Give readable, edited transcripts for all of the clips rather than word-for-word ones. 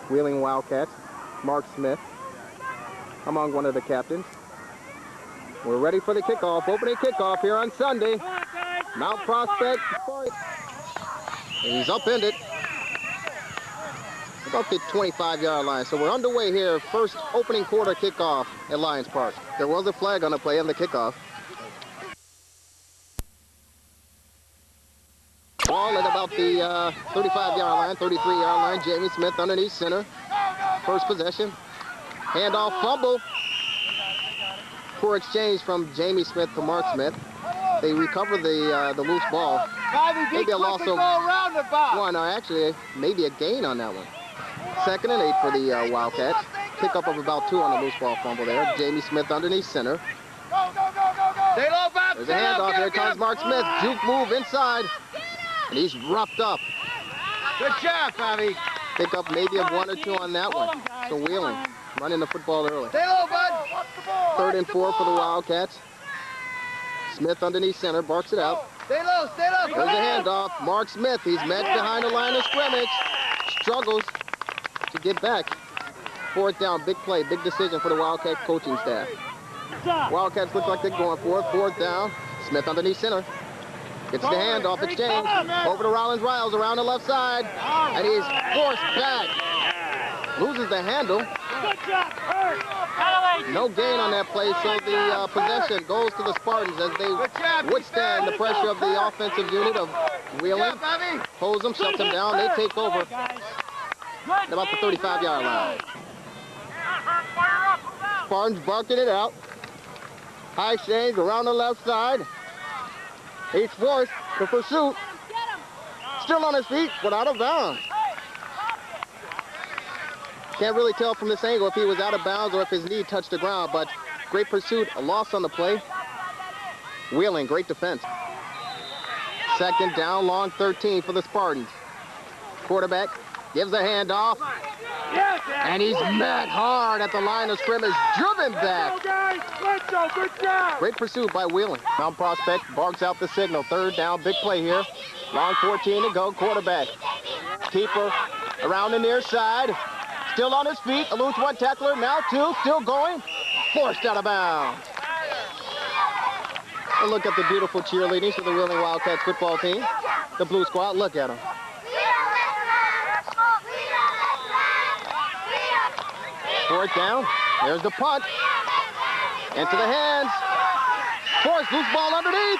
Wheeling Wildcats, Mark Smith, among one of the captains. We're ready for the kickoff, opening kickoff here on Sunday. Mount Prospect, and he's upended about the 25-yard line. So we're underway here, first opening quarter kickoff at Lions Park. There was a flag on the play on the kickoff. Ball at about the 35-yard line, 33-yard line. Jamie Smith underneath center. First possession. Handoff, fumble. Poor exchange from Jamie Smith to Mark Smith. They recover the loose ball. Maybe a loss of one, or actually maybe a gain on that one. 2nd and 8 for the Wildcats. Pickup of about 2 on the loose ball fumble there. Jamie Smith underneath center. There's a handoff. Here comes Mark Smith. Juke move inside. And he's roughed up. Good job, Bobby. Pick up maybe a 1 or 2 on that one. So Wheeling running the football early. Stay low, bud. 3rd and 4 for the Wildcats. Smith underneath center, barks it out. Stay low, stay low. There's a handoff. Mark Smith, he's met behind the line of scrimmage. Struggles to get back. 4th down, big play, big decision for the Wildcat coaching staff. Wildcats look like they're going for it. 4th down. Smith underneath center. Gets the handoff, exchange. Over to Rollins Riles around the left side. And he's forced back. Loses the handle. No gain on that play, so the possession goes to the Spartans as they withstand the pressure of the offensive unit of Wheeling. Holds them, shuts them down. They take over at about the 35-yard line. Spartans barking it out. High exchange around the left side. He's forced to pursuit. Still on his feet, but out of bounds. Can't really tell from this angle if he was out of bounds or if his knee touched the ground, but great pursuit, a loss on the play. Wheeling, great defense. 2nd down, long 13 for the Spartans. Quarterback gives a handoff, and he's met hard at the line of scrimmage, driven back. Great pursuit by Wheeling. Mount Prospect barks out the signal. 3rd down, big play here. Long 14 to go, quarterback. Keeper around the near side. Still on his feet, eludes 1 tackler, now 2, still going. Forced out of bounds. A look at the beautiful cheerleading for the Wheeling Wildcats football team. The Blue Squad, look at them. Fourth down, there's the punt. Into the hands. Forced, loose ball underneath.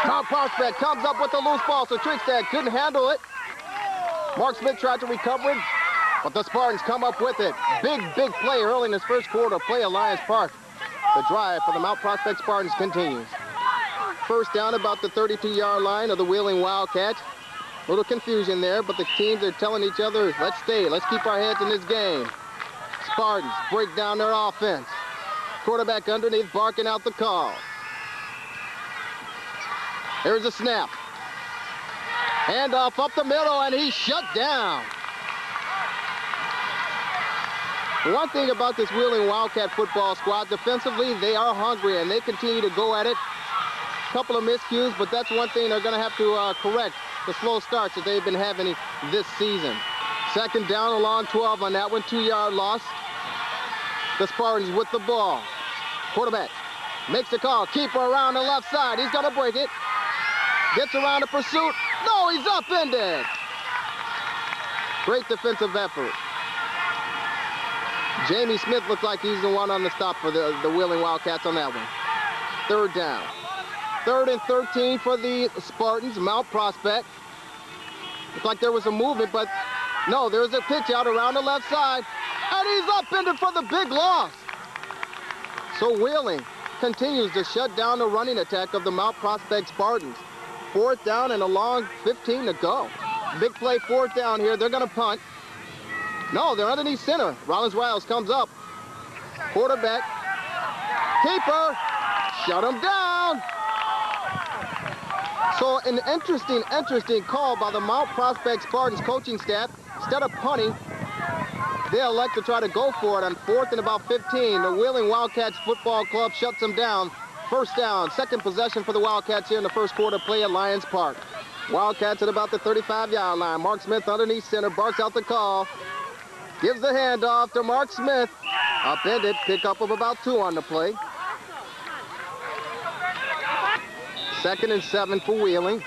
Mount Prospect comes up with the loose ball, so Trickstad couldn't handle it. Mark Smith tried to recover it, but the Spartans come up with it. Big play early in this first quarter. Play at Lions Park. The drive for the Mount Prospect Spartans continues. 1st down about the 32-yard line of the Wheeling Wildcats. A little confusion there, but the teams are telling each other, let's stay, let's keep our heads in this game. Spartans break down their offense. Quarterback underneath barking out the call. Here's a snap. Handoff up the middle, and he's shut down. One thing about this Wheeling Wildcat football squad, defensively, they are hungry, and they continue to go at it. A couple of miscues, but that's one thing they're going to have to correct, the slow starts that they've been having this season. 2nd down along 12 on that one, 2-yard loss. The Spartans with the ball. Quarterback makes the call. Keeper around the left side. He's going to break it. Gets around the pursuit. No, he's upended. Great defensive effort. Jamie Smith looks like he's the one on the stop for the Wheeling Wildcats on that one. 3rd down. 3rd and 13 for the Spartans. Mount Prospect. Looked like there was a movement, but no, there's a pitch out around the left side. And he's upended for the big loss. So Wheeling continues to shut down the running attack of the Mount Prospect Spartans. 4th down and a long 15 to go. Big play, 4th down here. They're going to punt. No, they're underneath center. Rollins Riles comes up. Quarterback. Keeper. Shut him down. So an interesting call by the Mount Prospect Spartans coaching staff. Instead of punting, they elect to try to go for it on 4th and about 15. The Wheeling Wildcats Football Club shuts them down. 1st down, 2nd possession for the Wildcats here in the first quarter. Play at Lions Park. Wildcats at about the 35-yard line. Mark Smith underneath center, barks out the call. Gives the handoff to Mark Smith. Upended, pickup of about 2 on the play. 2nd and 7 for Wheeling.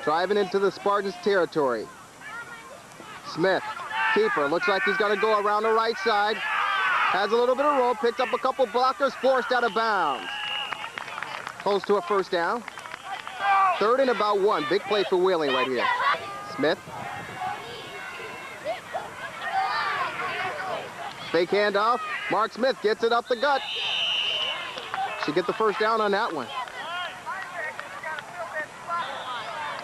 Driving into the Spartans territory. Smith, keeper, looks like he's going to go around the right side. Has a little bit of roll, picked up a couple blockers, forced out of bounds. Close to a first down. 3rd and about 1. Big play for Wheeling right here. Smith. Fake handoff. Mark Smith gets it up the gut. Should get the first down on that one.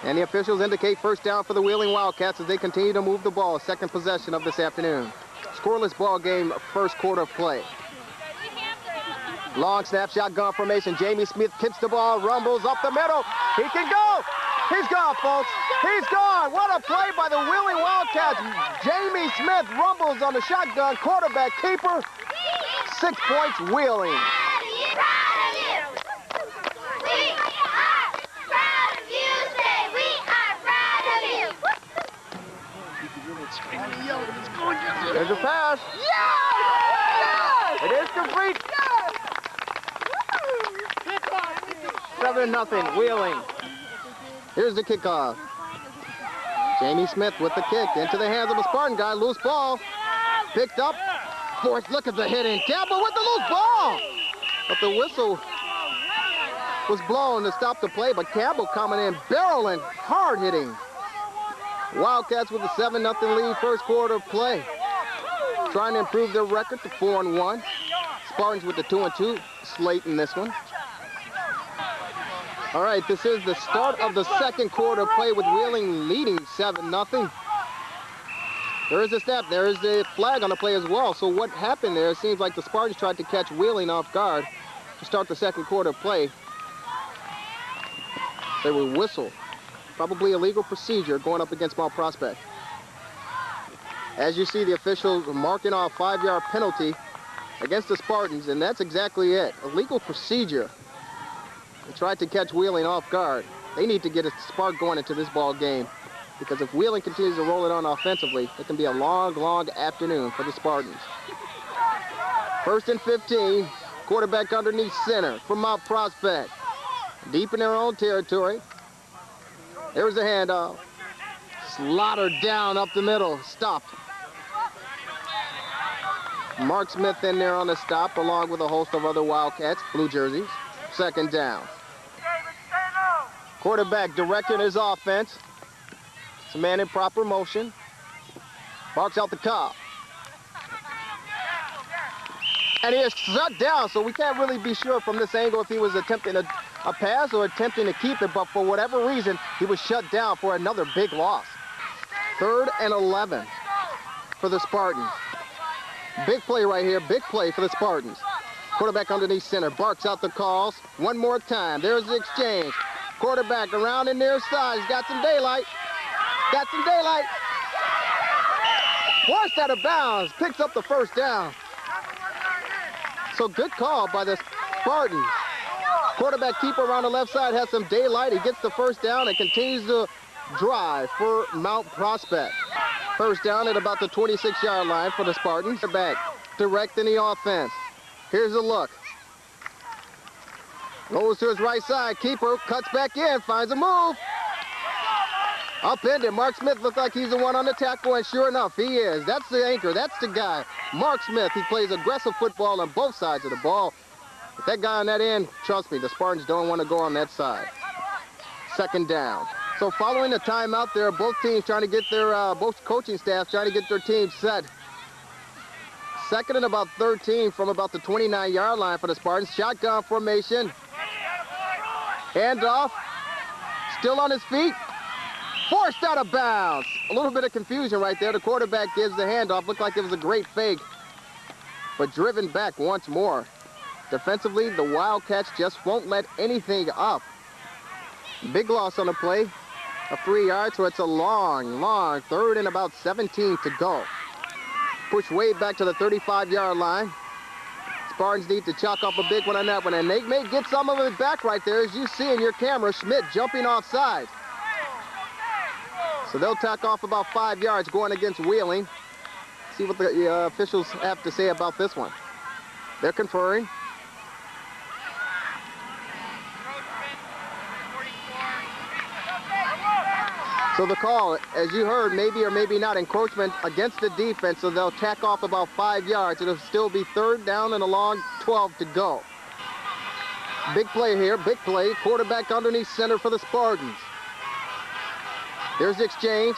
And the officials indicate first down for the Wheeling Wildcats as they continue to move the ball. 2nd possession of this afternoon. Scoreless ball game, first quarter of play. Long snap, shotgun formation. Jamie Smith kicks the ball, rumbles up the middle. He can go. He's gone, folks. He's gone. What a play by the Wheeling Wildcats. Jamie Smith rumbles on the shotgun. Quarterback keeper. 6 points, Wheeling. There's a pass. It is complete. 7-0, Wheeling. Here's the kickoff. Jamie Smith with the kick into the hands of a Spartan guy. Loose ball. Picked up. Forced. Look at the hitting. Campbell with the loose ball. But the whistle was blown to stop the play. But Campbell coming in, barreling, hard hitting. Wildcats with a 7-0 lead, first quarter of play. Trying to improve their record to 4-1. Spartans with the 2-2 slate in this one. All right, this is the start of the second quarter play with Wheeling leading 7-0. There is a snap. There is a flag on the play as well. So what happened there, it seems like the Spartans tried to catch Wheeling off guard to start the second quarter play. They were whistled. Probably a legal procedure going up against Mount Prospect. As you see, the officials marking off 5-yard penalty against the Spartans, and that's exactly it. A legal procedure. They tried to catch Wheeling off guard. They need to get a spark going into this ball game, because if Wheeling continues to roll it on offensively, it can be a long, long afternoon for the Spartans. 1st and 15, quarterback underneath center from Mount Prospect. Deep in their own territory. There's the handoff. Slaughtered down up the middle. Stopped. Mark Smith in there on the stop, along with a host of other Wildcats, blue jerseys. 2nd down. Quarterback directing his offense. It's a man in proper motion. Barks out the call. And he is shut down, so we can't really be sure from this angle if he was attempting a pass or attempting to keep it, but for whatever reason, he was shut down for another big loss. 3rd and 11 for the Spartans. Big play right here, big play for the Spartans. Quarterback underneath center, barks out the calls. One more time, there's the exchange. Quarterback around the near side, he's got some daylight. Got some daylight. Forced out of bounds, picks up the first down. So good call by the Spartans. Quarterback keeper around the left side has some daylight. He gets the first down and continues to drive for Mount Prospect. First down at about the 26-yard line for the Spartans. They're back, directing the offense. Here's a look. Goes to his right side. Keeper cuts back in, finds a move. Upended. Mark Smith looks like he's the one on the tackle, and sure enough, he is. That's the anchor. That's the guy. Mark Smith, he plays aggressive football on both sides of the ball. If that guy on that end, trust me, the Spartans don't want to go on that side. 2nd down. So following the timeout there, both teams trying to get their, both coaching staffs trying to get their teams set. 2nd and about 13 from about the 29-yard line for the Spartans. Shotgun formation. Handoff. Still on his feet. Forced out of bounds. A little bit of confusion right there. The quarterback gives the handoff. Looked like it was a great fake, but driven back once more. Defensively, the Wildcats just won't let anything up. Big loss on the play. A 3-yard, so it's a long, long 3rd and about 17 to go. Push way back to the 35-yard line. Spartans need to chalk up a big one on that one, and they may get some of it back right there, as you see in your camera, Schmidt jumping offside. So they'll tack off about 5 yards going against Wheeling. See what the officials have to say about this one. They're conferring. So the call, as you heard, maybe or maybe not, encroachment against the defense, so they'll tack off about 5 yards. It'll still be 3rd down and a long 12 to go. Big play here, big play. Quarterback underneath center for the Spartans. There's the exchange.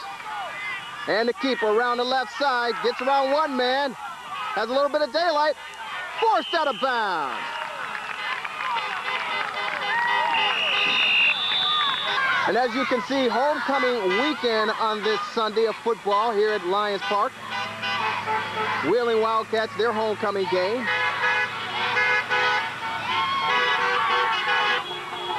And the keeper around the left side, gets around one man, has a little bit of daylight, forced out of bounds. And as you can see, homecoming weekend on this Sunday of football here at Lions Park. Wheeling Wildcats, their homecoming game.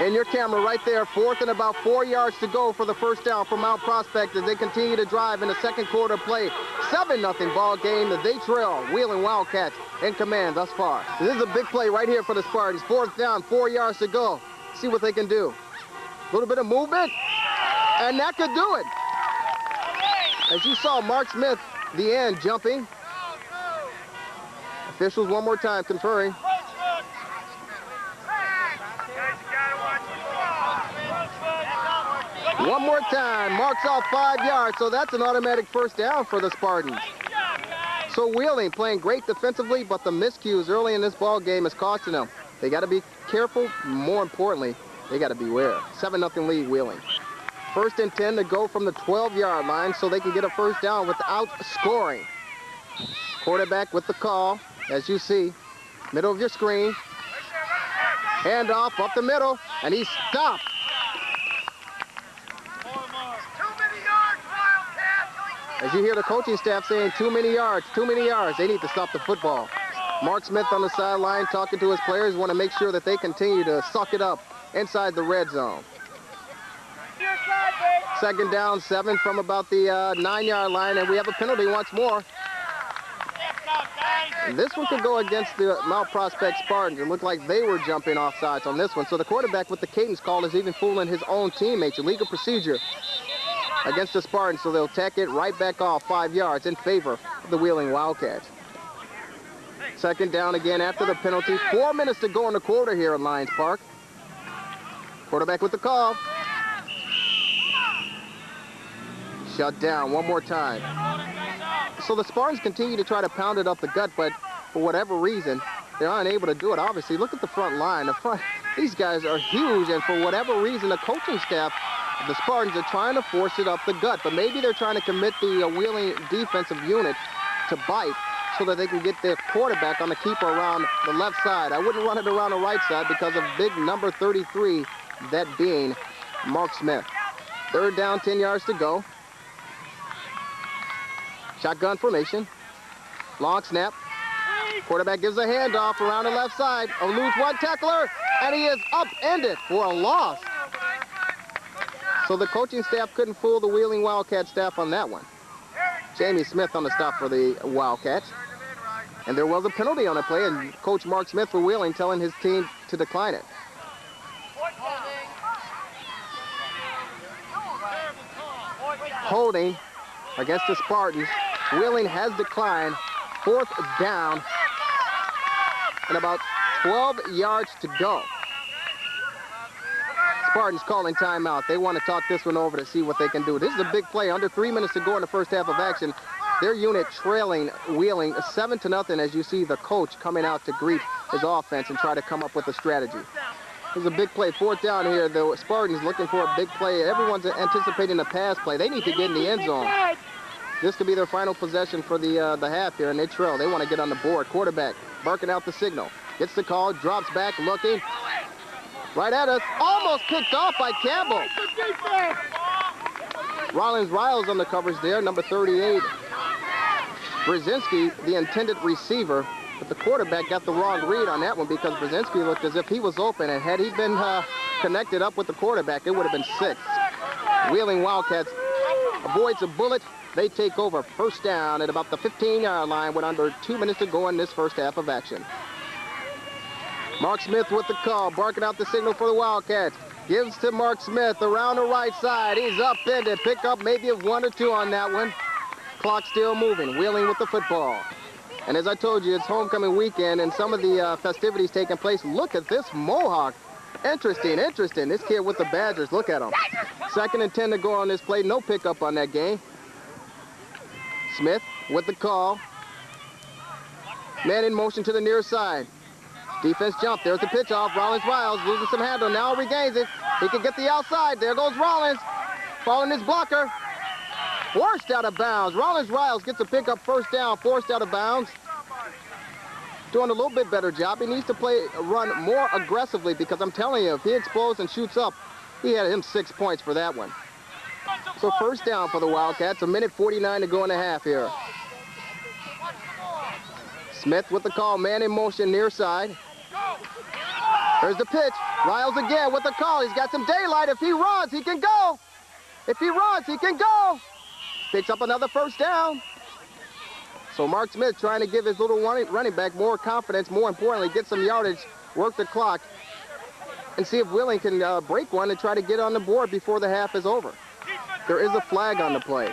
In your camera right there, 4th and about 4 yards to go for the first down for Mount Prospect as they continue to drive in the second quarter play. 7-0 ball game that they trail. Wheeling Wildcats in command thus far. This is a big play right here for the Spartans. 4th down, 4 yards to go. See what they can do. A little bit of movement, and that could do it. As you saw, Mark Smith, the end, jumping. Officials one more time conferring. One more time, marks off 5 yards, so that's an automatic first down for the Spartans. So Wheeling playing great defensively, but the miscues early in this ball game is costing them. They got to be careful. More importantly, they got to beware. 7-0 lead, Wheeling. 1st and 10 to go from the 12-yard line so they can get a first down without scoring. Quarterback with the call, as you see, middle of your screen. Handoff up the middle, and he's stopped. As you hear the coaching staff saying, too many yards, they need to stop the football. Mark Smith on the sideline talking to his players, want to make sure that they continue to suck it up inside the red zone. 2nd down, 7 from about the 9-yard line, and we have a penalty once more. And this one could go against the Mount Prospect Spartans. It looked like they were jumping off sides on this one. So the quarterback with the cadence call is even fooling his own teammates. Illegal procedure against the Spartans, so they'll tack it right back off 5 yards in favor of the Wheeling Wildcats. 2nd down again after the penalty. 4 minutes to go in the quarter here at Lions Park. Quarterback with the call. Shut down one more time. So the Spartans continue to try to pound it up the gut, but for whatever reason, they're unable to do it. Obviously, look at the front line. These guys are huge, and for whatever reason, the coaching staff, the Spartans, are trying to force it up the gut, but maybe they're trying to commit the Wheeling defensive unit to bite so that they can get their quarterback on the keeper around the left side. I wouldn't run it around the right side because of big number 33, that being Mark Smith. 3rd down, 10 yards to go. Shotgun formation. Long snap. Quarterback gives a handoff around the left side. Eludes one tackler, and he is upended for a loss. So the coaching staff couldn't fool the Wheeling Wildcat staff on that one. Jamie Smith on the stop for the Wildcats. And there was a penalty on the play, and Coach Mark Smith for Wheeling telling his team to decline it. Holding against the Spartans. Wheeling has declined. 4th down and about 12 yards to go. Spartans calling timeout. They want to talk this one over to see what they can do. This is a big play. Under 3 minutes to go in the first half of action. Their unit trailing Wheeling 7-0 as you see the coach coming out to greet his offense and try to come up with a strategy. This is a big play. 4th down here. The Spartans looking for a big play. Everyone's anticipating a pass play. They need to get in the end zone. This could be their final possession for the half here, and they trail. They want to get on the board. Quarterback barking out the signal. Gets the call, drops back, looking. Right at us. Almost picked off by Campbell. Rollins Riles on the coverage there, number 38. Brzezinski, the intended receiver, but the quarterback got the wrong read on that one because Brzezinski looked as if he was open, and had he been connected up with the quarterback, it would have been 6. Wheeling Wildcats avoids a bullet. They take over. First down at about the 15-yard line with under 2 minutes to go in this first half of action. Mark Smith with the call, barking out the signal for the Wildcats. Gives to Mark Smith around the right side. He's upended. Pick up maybe of 1 or 2 on that one. Clock still moving. Wheeling with the football. And as I told you, it's homecoming weekend and some of the festivities taking place. Look at this Mohawk. Interesting, interesting. This kid with the Badgers, look at him. 2nd and 10 to go on this play. No pickup on that game. Smith with the call. Man in motion to the near side. Defense jump. There's the pitch off. Riles losing some handle. Now regains it. He can get the outside. There goes Rollins. Following his blocker. Forced out of bounds. Riles gets a pickup, first down, forced out of bounds. Doing a little bit better job. He needs to run more aggressively because I'm telling you, if he explodes and shoots up, he had him 6 points for that one. So first down for the Wildcats. 1:49 to go in the half here. Smith with the call. Man in motion near side. There's the pitch. Riles again with the call. He's got some daylight. If he runs, he can go. If he runs, he can go. Picks up another first down. So Mark Smith trying to give his little running back more confidence, more importantly, get some yardage, work the clock, and see if Wheeling can break one and try to get on the board before the half is over. There is a flag on the play.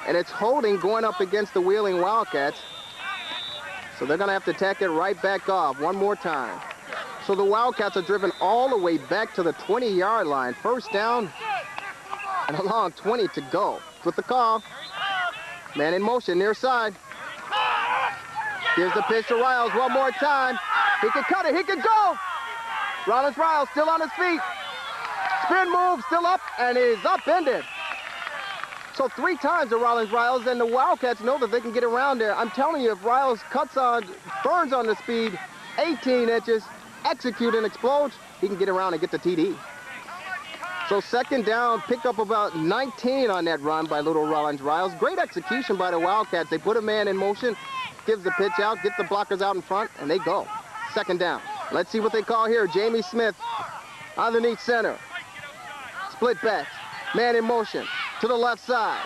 And it's holding going up against the Wheeling Wildcats. So they're going to have to tack it right back off one more time. So the Wildcats are driven all the way back to the 20-yard line. First down and a long 20 to go. With the call. Man in motion, near side. Here's the pitch to Riles one more time. He can cut it, he can go. Riles still on his feet. Spin move, still up, and he's upended. So 3 times to Riles, and the Wildcats know that they can get around there. I'm telling you, if Riles burns on the speed, 18 inches, execute and explodes, he can get around and get the TD. So second down, picked up about 19 on that run by little Riles. Great execution by the Wildcats. They put a man in motion, gives the pitch out, get the blockers out in front, and they go. Second down. Let's see what they call here. Jamie Smith underneath center. Split back. Man in motion to the left side.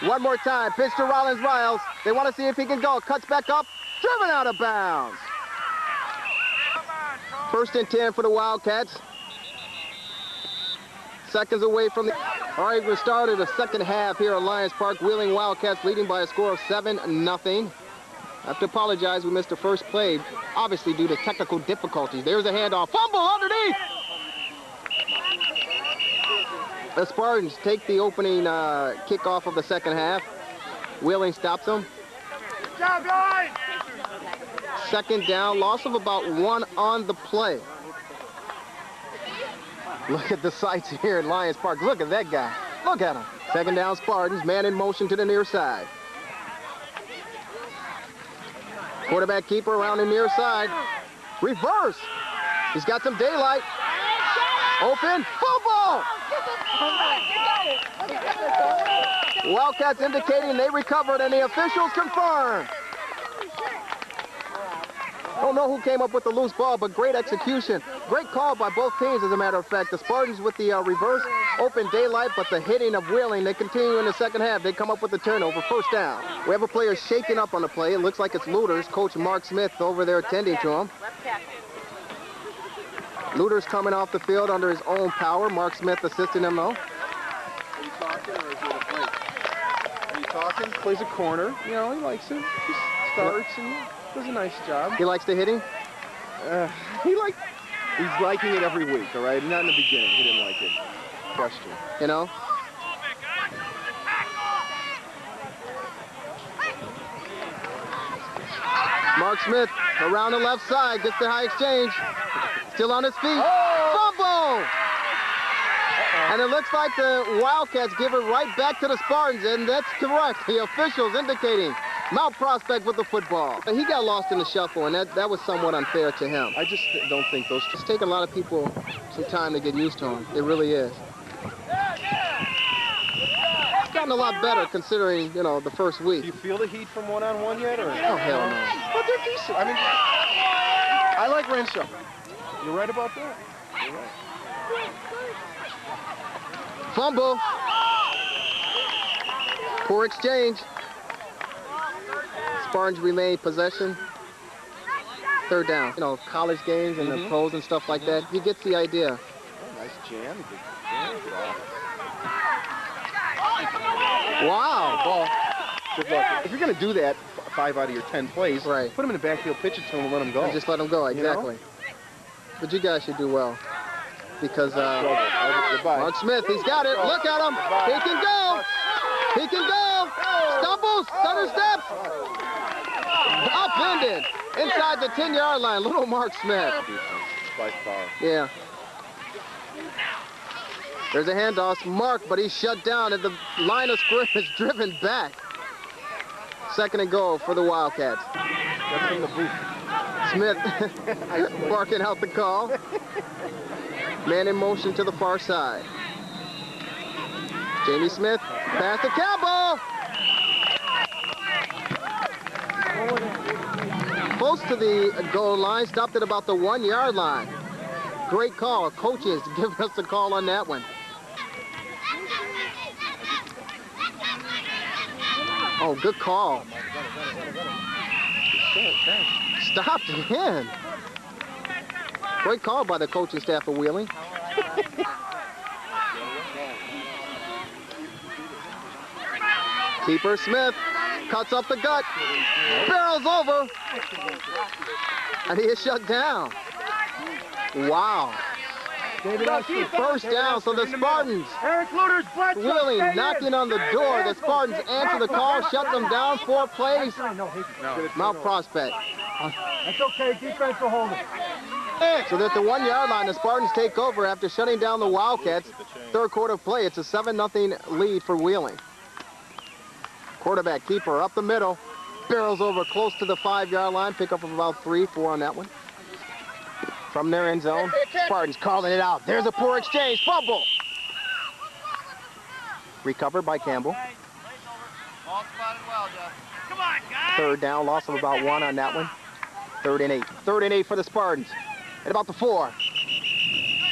One more time. Pitch to Riles. They want to see if he can go. Cuts back up. Driven out of bounds. First and 10 for the Wildcats. Seconds away from the... All right, we started the second half here at Lions Park. Wheeling Wildcats leading by a score of 7-0. I have to apologize, we missed the first play, obviously due to technical difficulties. There's a handoff. Fumble underneath! The Spartans take the opening kickoff of the second half. Wheeling stops them. Good job, guys! Second down, loss of about 1 on the play. Look at the sights here at Lions Park. Look at that guy. Look at him. Second down, Spartans. Man in motion to the near side. Quarterback keeper around the near side. Reverse. He's got some daylight. Open. Football. Wildcats indicating they recovered and the officials confirm. Don't know who came up with the loose ball, but great execution. Great call by both teams, as a matter of fact. The Spartans with the reverse, open daylight, but the hitting of Wheeling, they continue in the second half. They come up with the turnover, first down. We have a player shaking up on the play. It looks like it's Luter's, Coach Mark Smith over there attending to him. Luter's coming off the field under his own power. Mark Smith assisting him, though. Are you talking, or is it a break? Are you talking? Plays a corner. You know, he likes it. Just starts and does a nice job. He likes the hitting? He's liking it every week, all right? Not in the beginning. He didn't like it. Question. You know? Mark Smith around the left side, gets the high exchange. Still on his feet. Fumble! And it looks like the Wildcats give it right back to the Spartans, and that's correct. The officials indicating Mount Prospect with the football. He got lost in the shuffle, and that was somewhat unfair to him. I just don't think those... It's taken a lot of people some time to get used to him. It really is. It's gotten a lot better considering, you know, the first week. Do you feel the heat from one-on-one yet, or? Oh, hell no. But they're decent. I mean, I like Renshaw. You're right about that. You're right. Fumble. Poor exchange. Spartans remain possession. Third down. You know, college games and the pros and stuff like that. He gets the idea. Oh, nice jam. Wow. Ball. Good luck. If you're going to do that 5 out of your 10 plays, right, put him in the backfield, pitch it to him, and let him go. And just let him go, exactly. You know? But you guys should do well. Because Mark Smith, he's got it. Look at him. He can go. He can go. Stumbles. Stutter steps. Upended. Inside the 10-yard line. Little Mark Smith. By far. Yeah. There's a handoff. Mark, but he's shut down, and the line of scrimmage is driven back. 2nd and goal for the Wildcats. That's from the booth. Smith barking out the call. Man in motion to the far side. Jamie Smith, pass to Campbell. Close to the goal line, stopped at about the 1-yard line. Great call. Coaches giving us the call on that one. Oh, good call. Stopped again. Great call by the coaching staff of Wheeling. Keeper Smith cuts up the gut, barrels over, and he is shut down. Wow. First down, so the Spartans, Wheeling knocking on the door. The Spartans answer the call, shut them down. 4 plays. Mount Prospect. That's okay, defense will hold it. So that the 1-yard line, the Spartans take over after shutting down the Wildcats. 3rd quarter play, it's a 7-0 lead for Wheeling. Quarterback keeper up the middle, barrels over close to the 5-yard line, pick up of about 3-4 on that one. From their end zone, Spartans calling it out. There's a poor exchange, fumble. Recovered by Campbell. Come on, guys. 3rd down, loss of about 1 on that one. 3rd and 8. 3rd and 8 for the Spartans. At about the 4.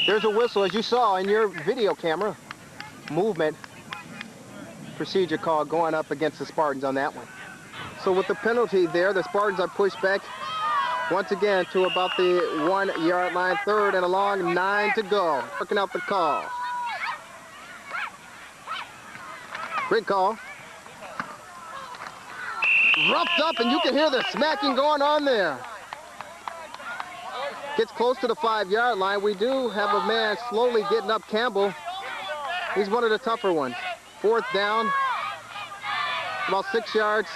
There's a whistle, as you saw in your video camera. Movement procedure call going up against the Spartans on that one. So with the penalty there, the Spartans are pushed back once again to about the 1-yard line. 3rd and a long, 9 to go. Working out the call. Great call. Roughed up, and you can hear the smacking going on there. Gets close to the 5-yard line. We do have a man slowly getting up, Campbell. He's one of the tougher ones. 4th down, about 6 yards,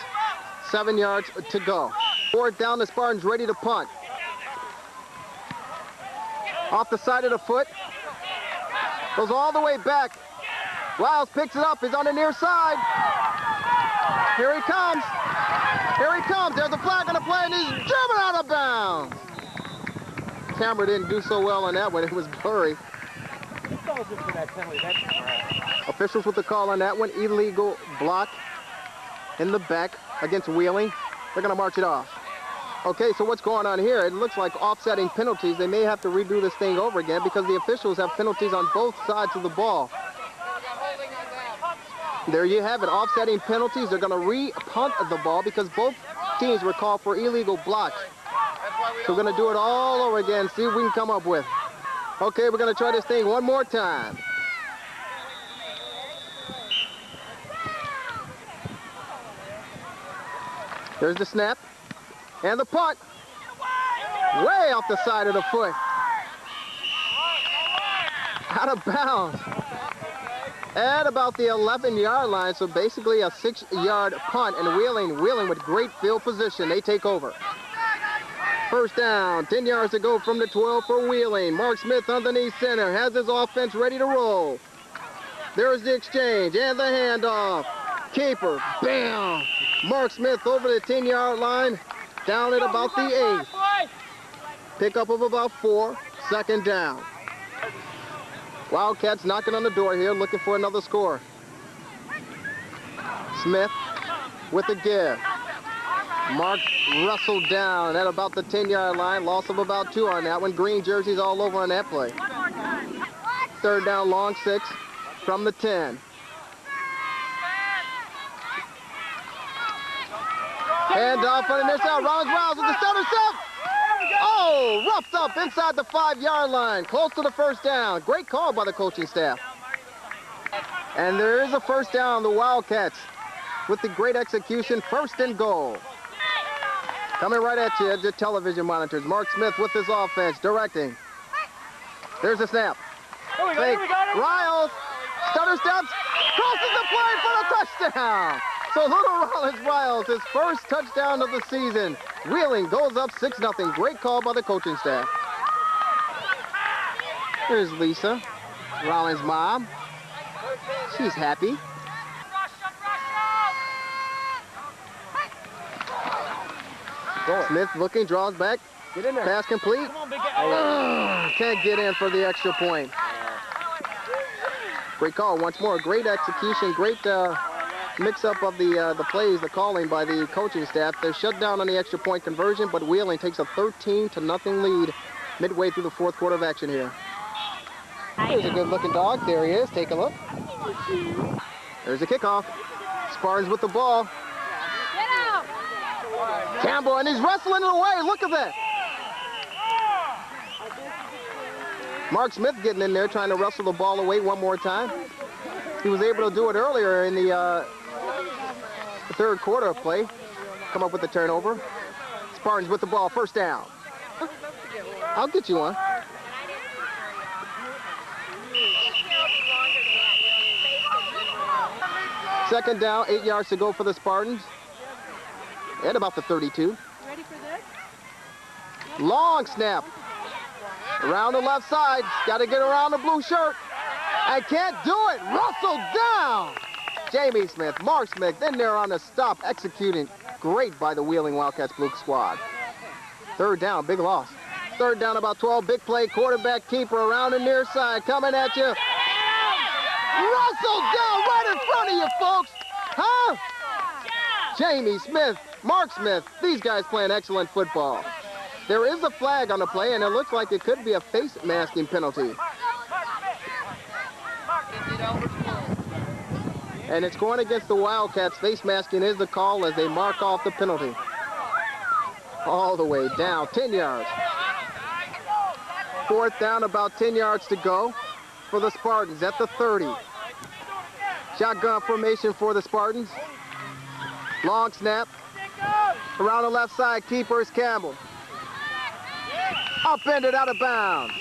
7 yards to go. 4th down, the Spartans ready to punt. Off the side of the foot, goes all the way back. Wiles picks it up, he's on the near side. Here he comes. Here he comes. There's a flag on the play, and he's driven out of bounds. Camera didn't do so well on that one. It was blurry. Officials with the call on that one. Illegal block in the back against Wheeling. They're going to march it off. Okay, so what's going on here? It looks like offsetting penalties. They may have to redo this thing over again because the officials have penalties on both sides of the ball. There you have it, offsetting penalties. They're going to re-punt the ball because both teams were called for illegal blocks. So we're going to do it all over again, see what we can come up with. Okay, we're going to try this thing one more time. There's the snap and the punt. Way off the side of the foot. Out of bounds. At about the 11-yard line, so basically a 6-yard punt, and Wheeling with great field position. They take over. 1st down, 10 yards to go from the 12 for Wheeling. Mark Smith underneath center, has his offense ready to roll. There's the exchange and the handoff. Keeper, bam! Mark Smith over the 10-yard line, down at about the 8. Pickup of about 4, 2nd down. Wildcats knocking on the door here, looking for another score. Smith with a give. Mark wrestled down at about the 10-yard line. Loss of about 2 on that one. Green jerseys all over on that play. 3rd down, long 6 from the 10. Hand off on the near side. Wiles with the center step. Oh, roughed up inside the 5-yard line, close to the first down. Great call by the coaching staff. And there is a first down, the Wildcats, with the great execution, 1st and goal. Coming right at you, your television monitors. Mark Smith with his offense, directing. There's a snap. Fake. Riles, stutter steps, crosses the play for the touchdown. So little Rollins Riles, his first touchdown of the season. Wheeling goes up 6-0. Great call by the coaching staff. Here's Lisa, Rollins' mom. She's happy. Smith looking, draws back. Get in there. Pass complete. Come on, big guy. Can't get in for the extra point. Great call once more. Great execution. Great mix-up of the plays, the calling by the coaching staff. They're shut down on the extra point conversion, but Wheeling takes a 13-0 lead midway through the 4th quarter of action here. There's a good-looking dog. There he is. Take a look. There's a kickoff. Spartans with the ball. Campbell, and he's wrestling it away. Look at that. Mark Smith getting in there, trying to wrestle the ball away one more time. He was able to do it earlier in the 3rd quarter of play. Come up with the turnover. Spartans with the ball, 1st down. I'll get you one. Second down, 8 yards to go for the Spartans. At about the 32. Ready for this? Long snap. Around the left side. Got to get around the blue shirt. And can't do it. Russell down. Jamie Smith, Mark Smith, then they're on the stop, executing. Great by the Wheeling Wildcats blue squad. 3rd down, big loss. 3rd down, about 12. Big play, quarterback keeper around the near side. Coming at you. Russell down right in front of you, folks. Huh? Jamie Smith, Mark Smith, these guys playing excellent football. There is a flag on the play, and it looks like it could be a face masking penalty. And it's going against the Wildcats. Face masking is the call as they mark off the penalty. All the way down, 10 yards. 4th down, about 10 yards to go for the Spartans at the 30. Shotgun formation for the Spartans. Long snap. Around the left side, keeper is Campbell. Upended out of bounds.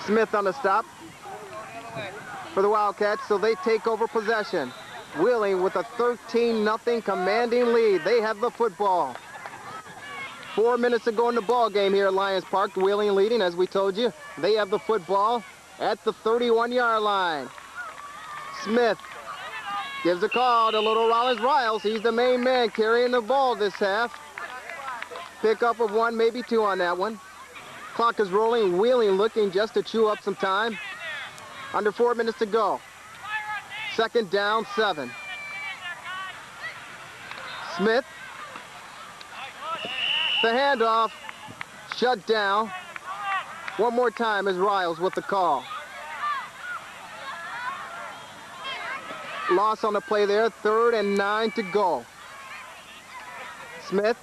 Smith on the stop for the Wildcats, so they take over possession. Wheeling with a 13-0 commanding lead. They have the football. 4 minutes to go in the ball game here at Lions Park. Wheeling leading, as we told you. They have the football at the 31-yard line. Smith gives a call to little Rollins Riles. He's the main man carrying the ball this half. Pickup of 1, maybe 2 on that one. Clock is rolling. Wheeling looking just to chew up some time. Under 4 minutes to go. 2nd down, 7. Smith. The handoff. Shut down. One more time is Riles with the call. Loss on the play there. 3rd and 9 to go. Smith.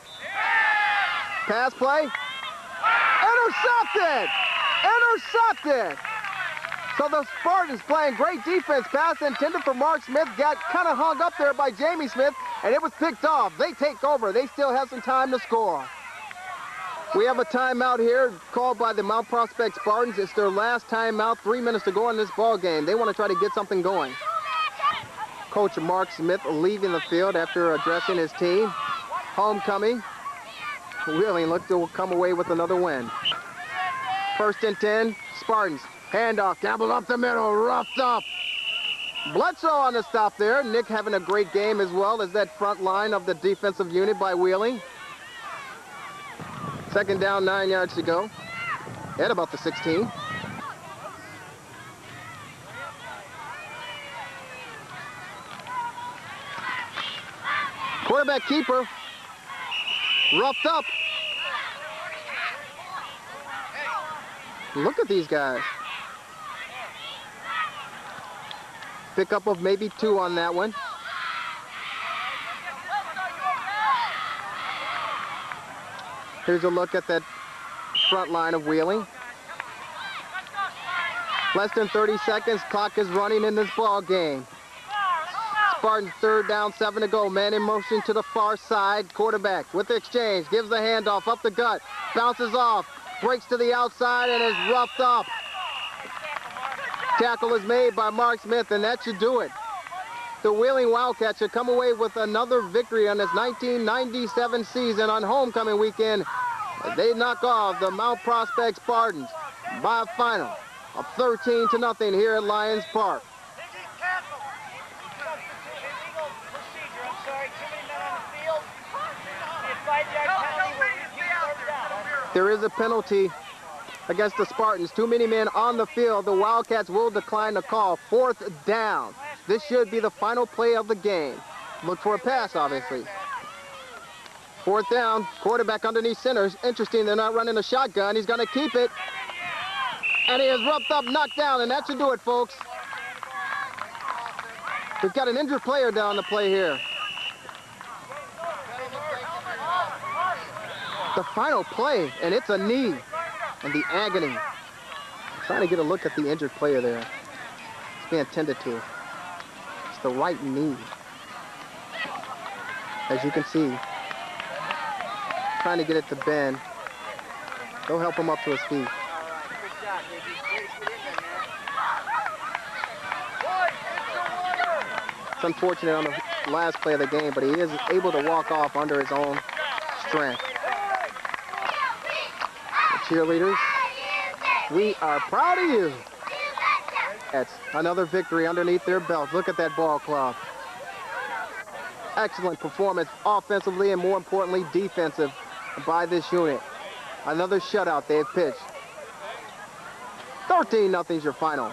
Pass play. Intercepted! Intercepted! So the Spartans playing great defense. Pass intended for Mark Smith. Got kind of hung up there by Jamie Smith, and it was picked off. They take over. They still have some time to score. We have a timeout here called by the Mount Prospect Spartans. It's their last timeout. 3 minutes to go in this ball game. They want to try to get something going. Coach Mark Smith leaving the field after addressing his team. Homecoming. Wheeling looked to come away with another win. 1st and 10, Spartans. Handoff, Campbell up the middle, roughed up. Bledsoe on the stop there. Nick having a great game as well as that front line of the defensive unit by Wheeling. 2nd down, 9 yards to go. At about the 16. Quarterback keeper. Roughed up. Look at these guys. Pickup of maybe 2 on that one. Here's a look at that front line of Wheeling. Less than 30 seconds, clock is running in this ball game. Spartans 3rd down, 7 to go. Man in motion to the far side. Quarterback with the exchange, gives the handoff up the gut, bounces off, breaks to the outside and is roughed up. Tackle is made by Mark Smith, and that should do it. The Wheeling Wildcats should come away with another victory on this 1997 season on homecoming weekend as they knock off the Mount Prospect Spartans by a final of 13-0 here at Lions Park. There is a penalty against the Spartans. Too many men on the field. The Wildcats will decline the call. 4th down. This should be the final play of the game. Look for a pass, obviously. 4th down. Quarterback underneath centers. Interesting, they're not running a shotgun. He's going to keep it. And he is roughed up, knocked down, and that should do it, folks. We've got an injured player down the play here. The final play, and it's a knee. And the agony. I'm trying to get a look at the injured player there. It's being tended to. It's the right knee. As you can see. Trying to get it to bend. Go help him up to his feet. It's unfortunate on the last play of the game, but he is able to walk off under his own strength. Cheerleaders, we are proud of you. That's another victory underneath their belts. Look at that ball club. Excellent performance offensively and more importantly defensive by this unit. Another shutout they've pitched. 13-0 is your final.